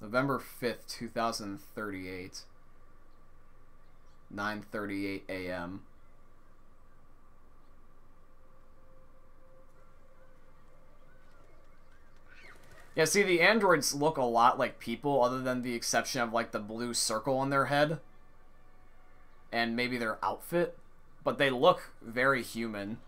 November 5th, 2038. 9:38 a.m. Yeah, see, the androids look a lot like people, other than the exception of, like, the blue circle on their head. And maybe their outfit. But they look very human.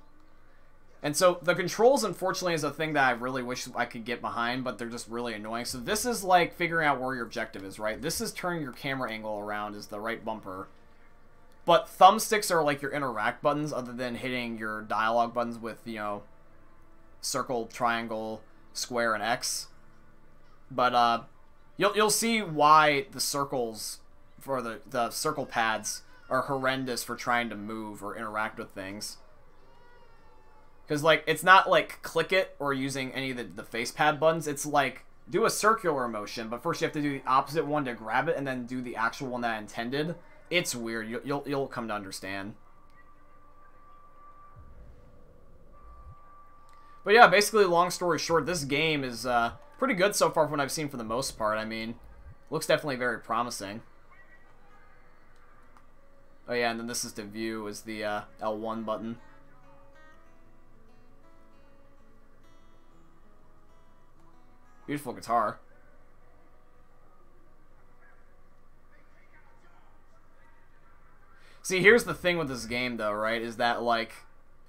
And so, the controls, unfortunately, is a thing that I really wish I could get behind, but they're just really annoying. So this is, like, figuring out where your objective is, right? This is turning your camera angle around is the right bumper. But thumbsticks are, like, your interact buttons, other than hitting your dialogue buttons with, you know, circle, triangle, square, and X. But you'll see why the circles for the circle pads are horrendous for trying to move or interact with things. Because, like, it's not like click it or using any of the face pad buttons. It's like do a circular motion, but first you have to do the opposite one to grab it and then do the actual one that I intended. It's weird. You'll come to understand. But yeah, basically, long story short, this game is pretty good so far from what I've seen for the most part. I mean, looks definitely very promising. Oh yeah, and then this is to view is the L1 button. Beautiful guitar. See, here's the thing with this game, though, right? Is that, like,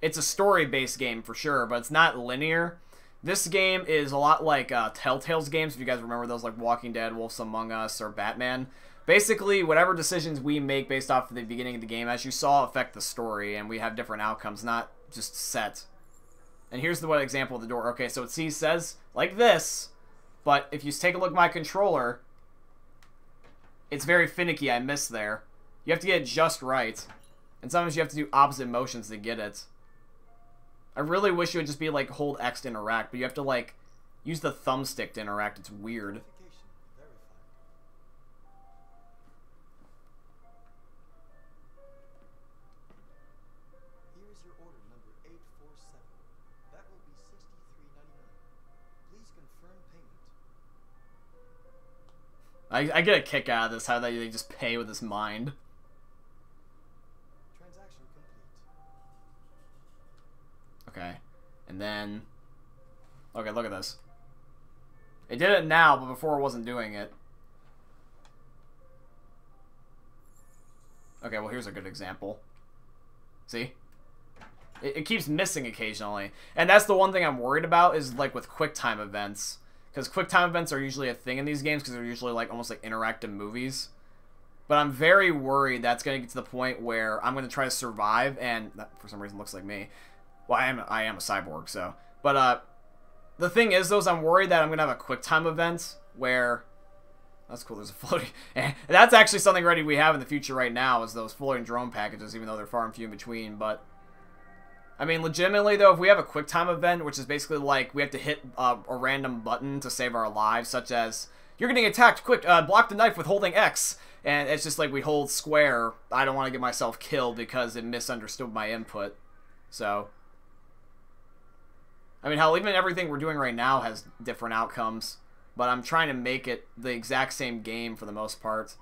it's a story-based game for sure, but it's not linear. This game is a lot like Telltale's games, if you guys remember those, like Walking Dead, Wolves Among Us, or Batman. Basically, whatever decisions we make based off of the beginning of the game, as you saw, affect the story, and we have different outcomes, not just set. And here's the one example of the door. Okay, so it says like this, but if you take a look at my controller, it's very finicky. I missed there. You have to get it just right. And sometimes you have to do opposite motions to get it. I really wish it would just be like hold X to interact, but you have to like use the thumbstick to interact. It's weird. Here is your order number 847. That will be $63.99. Please confirm payment. I get a kick out of this, how they just pay with his mind. Transaction complete. Okay. And then... Okay, look at this. It did it now, but before it wasn't doing it. Okay, well here's a good example. See? It keeps missing occasionally. And that's the one thing I'm worried about is like with QuickTime events. Because QuickTime events are usually a thing in these games because they're usually like almost like interactive movies. But I'm very worried that's going to get to the point where I'm going to try to survive and that for some reason looks like me. Well, I am a cyborg, so. But the thing is, though, is I'm worried that I'm going to have a QuickTime event where... That's cool, there's a floating... That's actually something already we have in the future right now is those floating drone packages, even though they're far and few in between, but... I mean, legitimately, though, if we have a QuickTime event, which is basically like we have to hit a random button to save our lives, such as, you're getting attacked, quick, block the knife with holding X, and it's just like we hold square, I don't want to get myself killed because it misunderstood my input, so... I mean, hell, even everything we're doing right now has different outcomes, but I'm trying to make it the exact same game for the most part.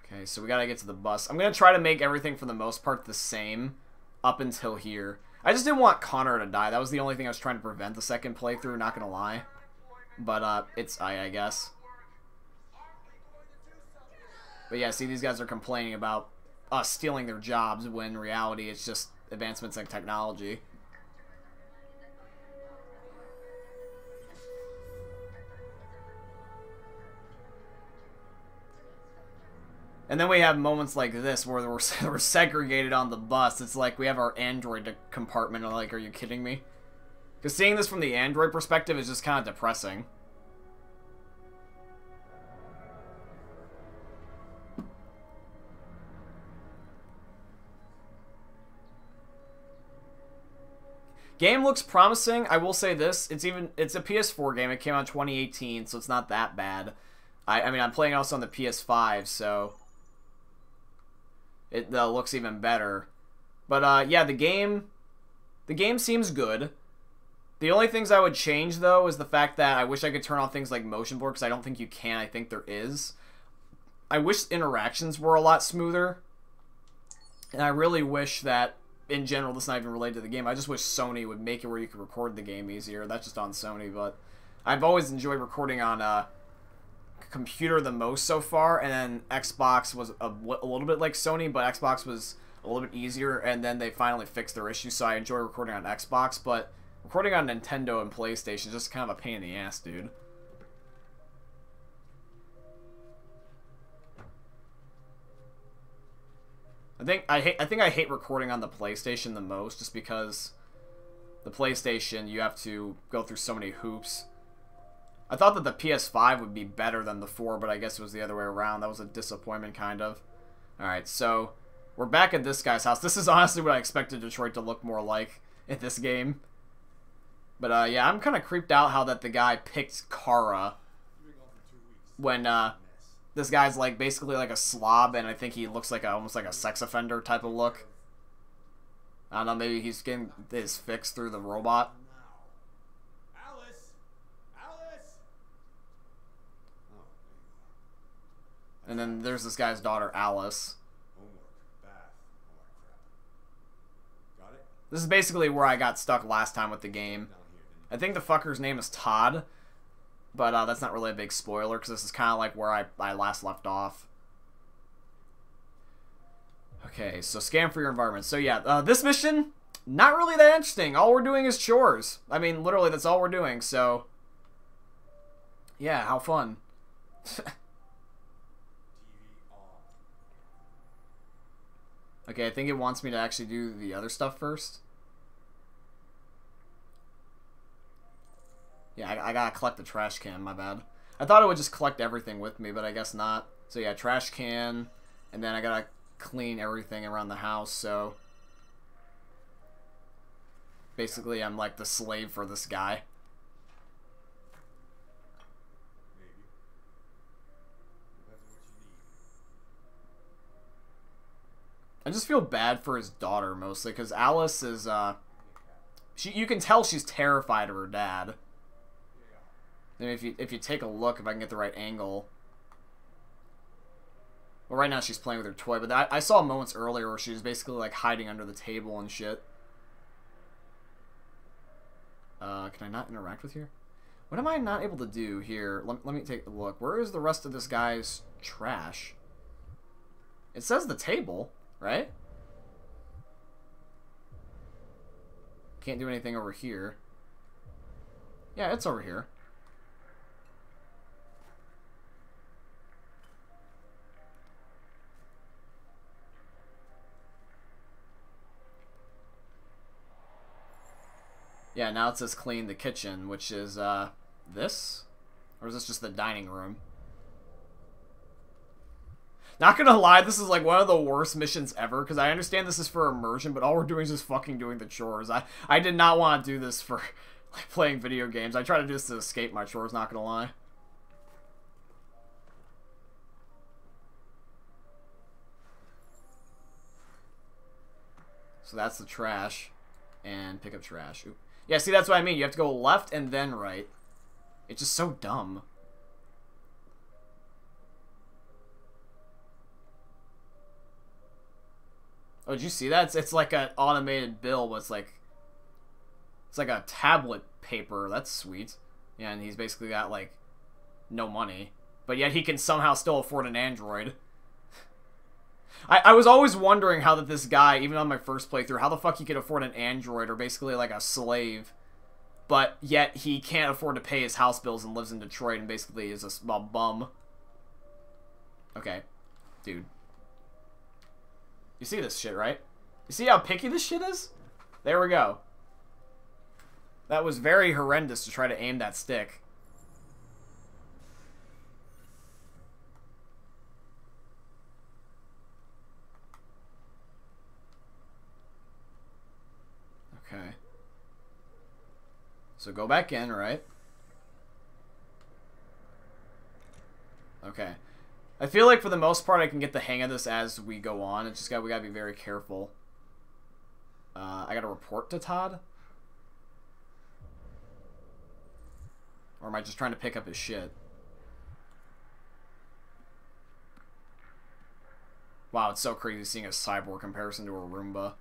Okay, so we gotta get to the bus. I'm gonna try to make everything for the most part the same up until here. I just didn't want Connor to die. That was the only thing I was trying to prevent the second playthrough, not gonna lie. But, it's I guess. But yeah, see, these guys are complaining about us stealing their jobs when in reality it's just advancements in technology. And then we have moments like this where we're segregated on the bus. It's like we have our Android compartment. And like, are you kidding me? Because seeing this from the Android perspective is just kind of depressing. Game looks promising. I will say this. It's a PS4 game. It came out in 2018, so it's not that bad. I mean, I'm playing also on the PS5, so... It looks even better. But, yeah, the game seems good. The only things I would change, though, is the fact that I wish I could turn on things like motion blur, because I don't think you can. I think there is. I wish interactions were a lot smoother. And I really wish that, in general, this is not even related to the game, I just wish Sony would make it where you could record the game easier. That's just on Sony, but I've always enjoyed recording on computer the most so far, and then Xbox was a little bit like Sony, but Xbox was a little bit easier, and then they finally fixed their issue, so I enjoy recording on Xbox, but recording on Nintendo and PlayStation is just kind of a pain in the ass, dude. I think I hate recording on the PlayStation the most, just because the PlayStation, you have to go through so many hoops. I thought that the PS5 would be better than the 4, but I guess it was the other way around. That was a disappointment, kind of. Alright, so we're back at this guy's house. This is honestly what I expected Detroit to look more like in this game. But, yeah, I'm kind of creeped out how that the guy picked Kara when, this guy's, like, basically like a slob, and I think he looks like almost like a sex offender type of look. I don't know, maybe he's getting his fix through the robot. Alice! Alice! And then there's this guy's daughter, Alice. Homework, bath, all that crap. Got it? This is basically where I got stuck last time with the game. Down here, then. I think the fucker's name is Todd, but that's not really a big spoiler, because this is kind of like where I last left off. Okay, so scan for your environment. So yeah, this mission, not really that interesting. All we're doing is chores. I mean, literally, that's all we're doing, so... yeah, how fun. Okay, I think it wants me to actually do the other stuff first. Yeah, I gotta collect the trash can, my bad. I thought it would just collect everything with me, but I guess not. So yeah, trash can, and then I gotta clean everything around the house, so... basically, I'm like the slave for this guy. Maybe. Depends on what you need. I just feel bad for his daughter, mostly, because Alice is, you can tell she's terrified of her dad. I mean, if you take a look, if I can get the right angle. Well, right now she's playing with her toy, but I saw moments earlier where she was basically, like, hiding under the table and shit. Can I not interact with here? What am I not able to do here? Let me take a look. Where is the rest of this guy's trash? It says the table, right? Can't do anything over here. Yeah, it's over here. Yeah, now it says clean the kitchen, which is, this? Or is this just the dining room? Not gonna lie, this is, like, one of the worst missions ever, because I understand this is for immersion, but all we're doing is just fucking doing the chores. I did not want to do this for, like, playing video games. I try to do this to escape my chores, not gonna lie. So that's the trash. And pick up trash. Oop. Yeah, see, that's what I mean. You have to go left and then right. It's just so dumb. Oh, did you see that? It's like an automated bill, but it's like a tablet paper. That's sweet. Yeah, and he's basically got, like, no money. But yet he can somehow still afford an Android. I was always wondering how that this guy, even on my first playthrough, how the fuck he could afford an Android, or basically like a slave, but yet he can't afford to pay his house bills and lives in Detroit and basically is a bum. Okay, dude. You see this shit, right? You see how picky this shit is? There we go. That was very horrendous to try to aim that stick. Okay. So go back in, right? Okay. I feel like for the most part I can get the hang of this as we go on. It's just we gotta be very careful. I gotta report to Todd. Or am I just trying to pick up his shit? Wow, it's so crazy seeing a cyborg comparison to a Roomba.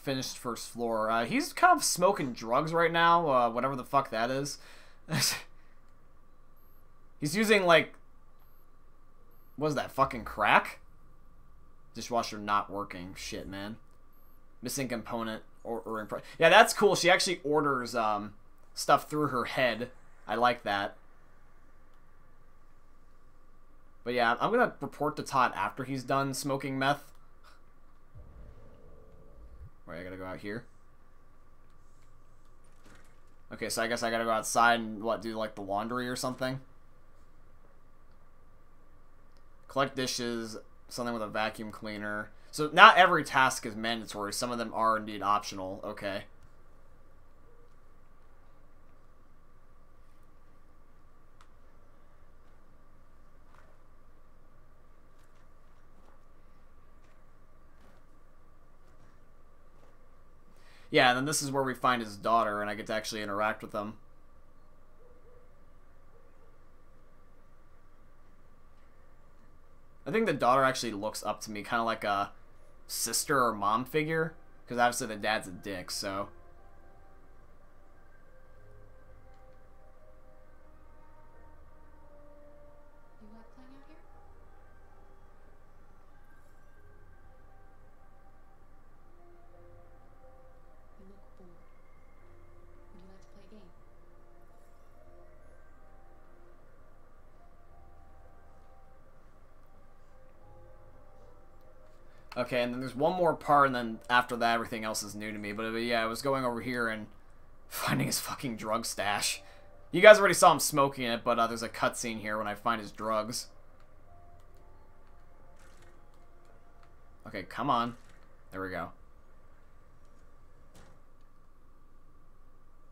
Finished first floor. He's kind of smoking drugs right now, whatever the fuck that is. He's using, like, what is that, fucking crack? Dishwasher not working. Shit, man. Missing component. Yeah, that's cool. She actually orders, stuff through her head. I like that. But yeah, I'm gonna report to Todd after he's done smoking meth. Wait, I gotta go out here. Okay, so I guess I gotta go outside and, what, do, like, the laundry or something? Collect dishes, something with a vacuum cleaner. So not every task is mandatory. Some of them are indeed optional. Okay. Yeah, and then this is where we find his daughter, and I get to actually interact with them. I think the daughter actually looks up to me, kind of like a sister or mom figure, because obviously the dad's a dick, so... You like playing out here? You look bored. Would you like to play a game? Okay, and then there's one more part, and then after that, everything else is new to me. But yeah, I was going over here and finding his fucking drug stash. You guys already saw him smoking it, but there's a cutscene here when I find his drugs. Okay, come on. There we go.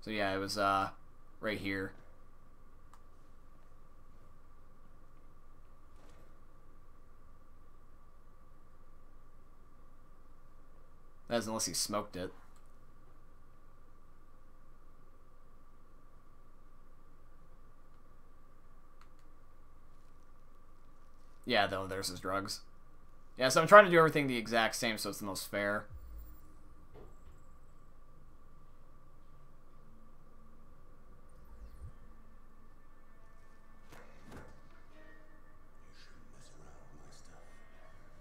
So yeah, it was right here. That is, unless he smoked it. Yeah, though, there's his drugs. Yeah, so I'm trying to do everything the exact same so it's the most fair. You shouldn't mess around with my stuff.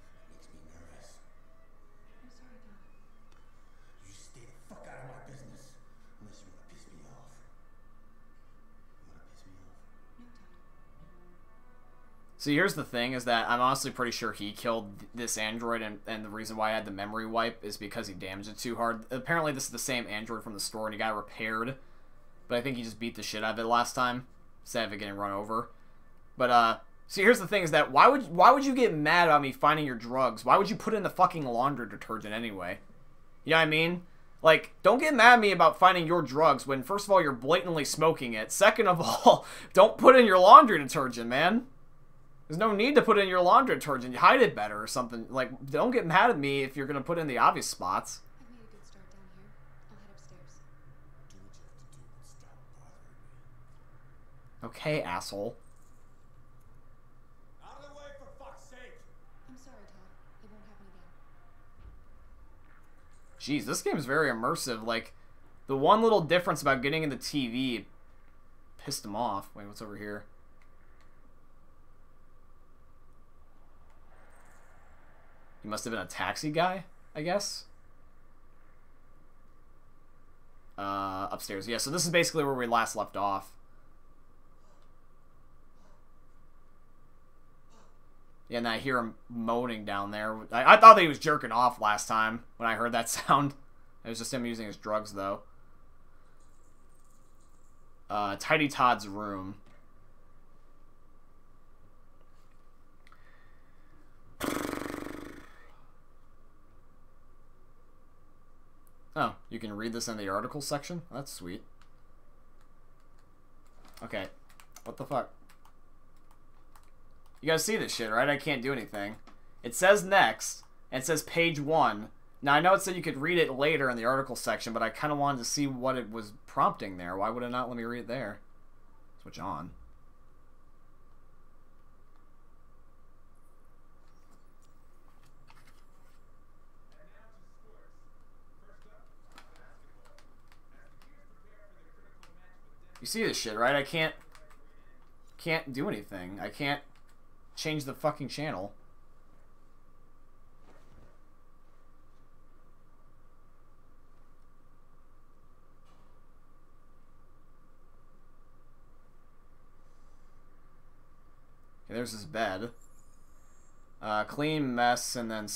It makes me nervous. I'm sorry, Todd. You stay the fuck out of my business. Unless you want to piss me off. You want to piss me off? No, Todd. See, here's the thing, is that I'm honestly pretty sure he killed this android, and the reason why I had the memory wipe is because he damaged it too hard. Apparently this is the same android from the store, and he got repaired, but I think he just beat the shit out of it last time, instead of it getting run over. But, see, here's the thing, is that why would you get mad about me finding your drugs? Why would you put it in the fucking laundry detergent anyway? You know what I mean? Like, don't get mad at me about finding your drugs when, first of all, you're blatantly smoking it. Second of all, don't put it in your laundry detergent, man. There's no need to put it in your laundry detergent. You hide it better or something. Like, don't get mad at me if you're going to put it in the obvious spots. I've made a good start down here. I'll head upstairs. Do what you have to do, but stop bothering me. Okay, asshole. Out of the way, for fuck's sake! I'm sorry, Todd. It won't happen again. Jeez, this game is very immersive. Like, the one little difference about getting in the TV pissed him off. Wait, what's over here? He must have been a taxi guy, I guess. Upstairs. Yeah, so this is basically where we last left off. Yeah, and I hear him moaning down there. I thought that he was jerking off last time when I heard that sound. It was just him using his drugs, though. Tidy Todd's room. Oh, you can read this in the article section? That's sweet. Okay. What the fuck? You guys see this shit, right? I can't do anything. It says next, and it says page 1. Now, I know it said you could read it later in the article section, but I kind of wanted to see what it was prompting there. Why would it not let me read it there? Switch on. You see this shit, right? I can't do anything. I can't change the fucking channel. Okay, there's his bed. Clean mess, and then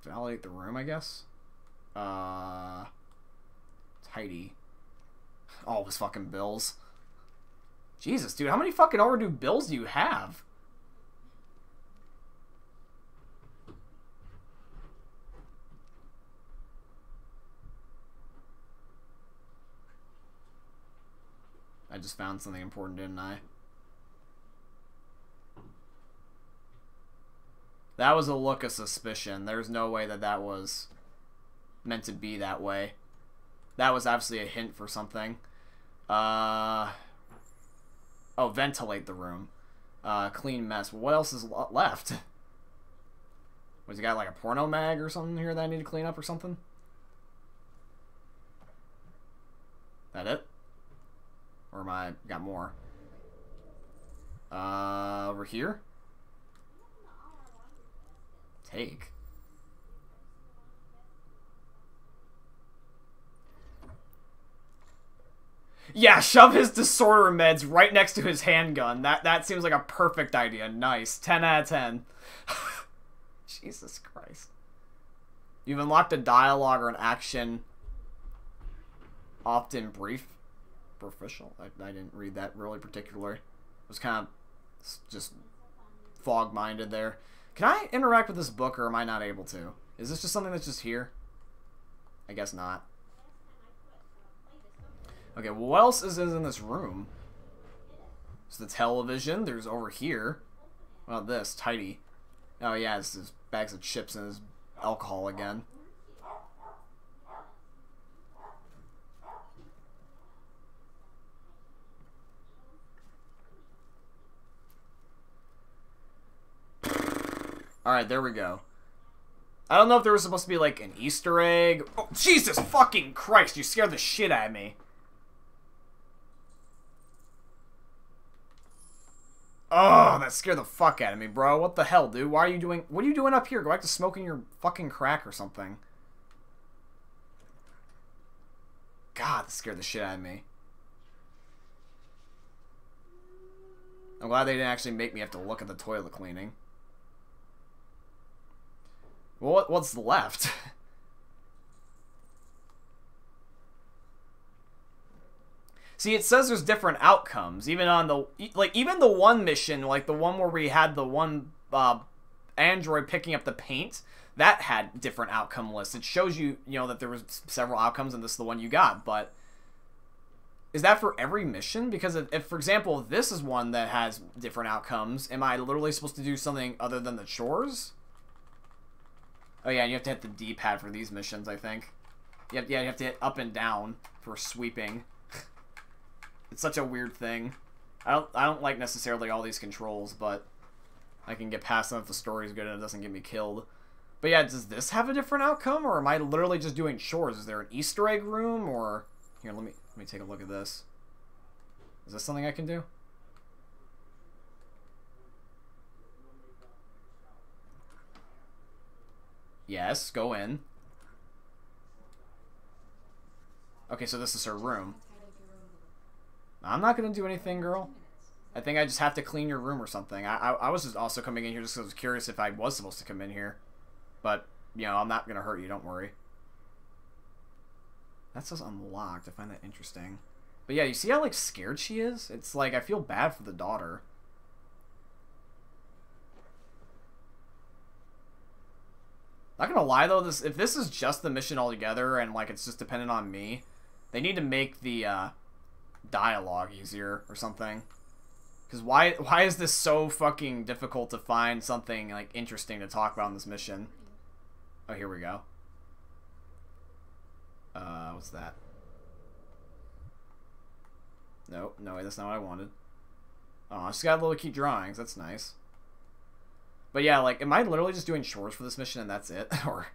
validate the room, I guess. Tidy. All of his fucking bills. Jesus, dude, how many fucking overdue bills do you have? I just found something important, didn't I? That was a look of suspicion. There's no way that that was meant to be that way. That was obviously a hint for something. Oh, ventilate the room. Clean mess. What else is left? Was he got like a porno mag or something here that I need to clean up or something? That it? Or am I got more? Over here? Take. Yeah, shove his disorder meds right next to his handgun. That seems like a perfect idea. Nice. 10 out of 10. Jesus Christ. You've unlocked a dialogue or an action. Often brief. Professional. I didn't read that really particularly. It was kind of just fog-minded there. Can I interact with this book, or am I not able to? Is this just something that's just here? I guess not. Okay, well, what else is in this room? There's the television. There's over here. What about this? Tidy. Oh, yeah, it's his bags of chips and his alcohol again. Alright, there we go. I don't know if there was supposed to be, like, an Easter egg. Oh, Jesus fucking Christ, you scared the shit out of me. Oh, that scared the fuck out of me, bro. What the hell, dude? Why are you doing... What are you doing up here? Go back to smoking your fucking crack or something. God, that scared the shit out of me. I'm glad they didn't actually make me have to look at the toilet cleaning. Well, what's left? See, it says there's different outcomes, even on the even the one mission, like the one where we had the one android picking up the paint, that had different outcome lists. It shows you, that there was several outcomes, and this is the one you got. But is that for every mission? Because if, for example, this is one that has different outcomes, am I literally supposed to do something other than the chores? Oh yeah, and you have to hit the D-pad for these missions, I think. You have to hit up and down for sweeping. It's such a weird thing. I don't like necessarily all these controls, but I can get past them if the story's good and it doesn't get me killed. But yeah, does this have a different outcome, or am I literally just doing chores? Is there an Easter egg room, or here? Let me take a look at this. Is this something I can do? Yes, go in. Okay, so this is her room. I'm not gonna do anything, girl. I think I just have to clean your room or something. I was just also coming in here just because I was curious if I was supposed to come in here. But, I'm not gonna hurt you, don't worry. That says unlocked. I find that interesting. But yeah, you see how, scared she is? It's like, I feel bad for the daughter. Not gonna lie though, if this is just the mission altogether and it's just dependent on me, they need to make the dialogue easier or something. Because why is this so fucking difficult to find something, like, interesting to talk about in this mission? Oh, here we go. What's that? Nope, no, that's not what I wanted. Oh, I just gotta be able to keep drawings. That's nice. But yeah, like, am I literally just doing chores for this mission and that's it? Or...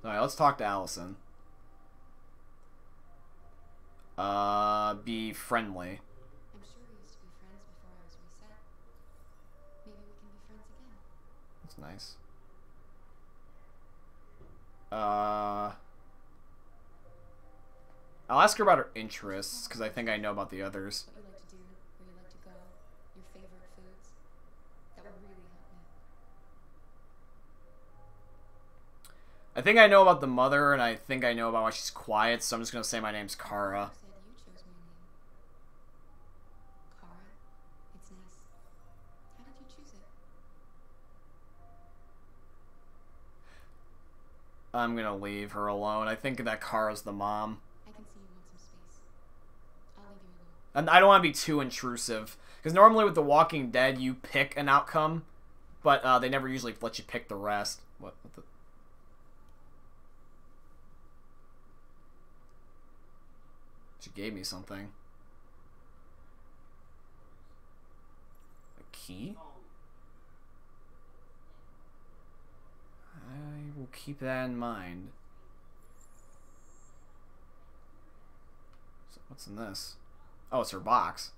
Alright, let's talk to Allison. Be friendly. I'm sure we used to be friends before I was reset. Maybe we can be friends again. That's nice. I'll ask her about her interests, because I think I know about the others. What you like to do, where you like to go, your favorite foods. That would really help me. I think I know about the mother, and I think I know about why she's quiet, so I'm just going to say my name's Kara. You said you chose my name. Kara? It's nice. How did you choose it? I'm going to leave her alone. I think that Kara's the mom. I can see you want some space. I'll leave you alone. And I don't want to be too intrusive. Because normally with The Walking Dead, you pick an outcome, but they never usually let you pick the rest. What the... She gave me something. A key? I will keep that in mind. So what's in this? Oh, it's her box.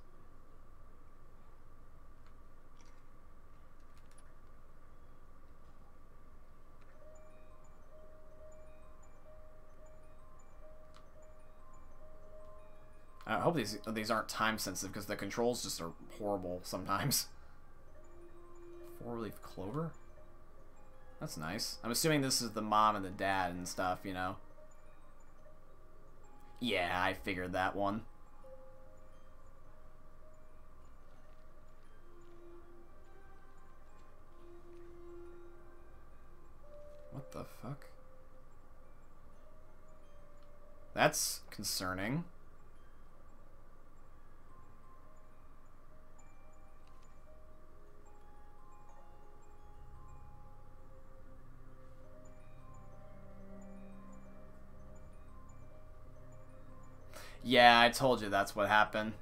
I hope these aren't time sensitive because the controls just are horrible sometimes. 4-leaf clover? That's nice. I'm assuming this is the mom and the dad and stuff, you know? Yeah, I figured that one. What the fuck? That's concerning. Yeah, I told you that's what happened.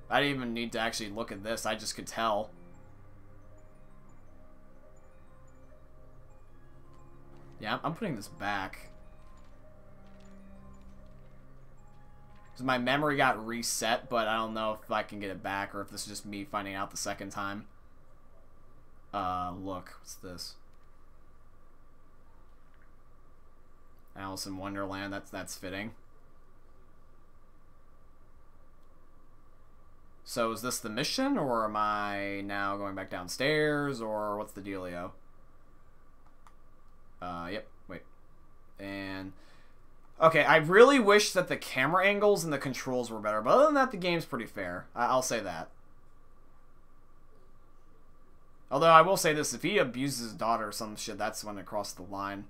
I didn't even need to actually look at this. I just could tell. Yeah, I'm putting this back. Because my memory got reset, but I don't know if I can get it back or if this is just me finding out the second time. Look. What's this? Alice in Wonderland. That's fitting. So is this the mission, or am I now going back downstairs, or what's the dealio? Yep, wait. And... okay, I really wish that the camera angles and the controls were better, but other than that, the game's pretty fair. I'll say that. Although, I will say this, if he abuses his daughter or some shit, that's when it crossed the line.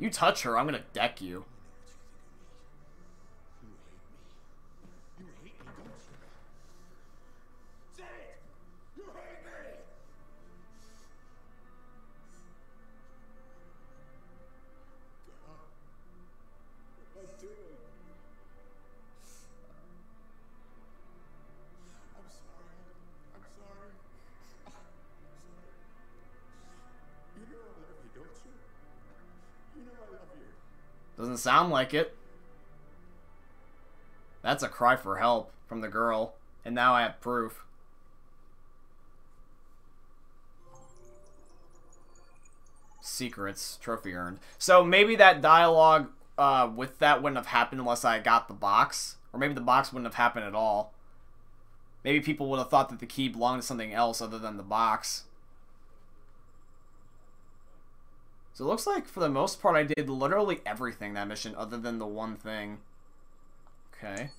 You touch her, I'm gonna deck you. You hate me, don't you? Say it! You hate me! God, what am I doing? I'm sorry. I'm sorry. I'm sorry. You know I love you, don't you? You know I love you. Doesn't sound like it. That's a cry for help from the girl. And now I have proof. Secrets. Trophy earned. So maybe that dialogue with that wouldn't have happened unless I got the box. Or maybe the box wouldn't have happened at all. Maybe people would have thought that the key belonged to something else other than the box. So it looks like, for the most part, I did literally everything that mission other than the one thing. Okay.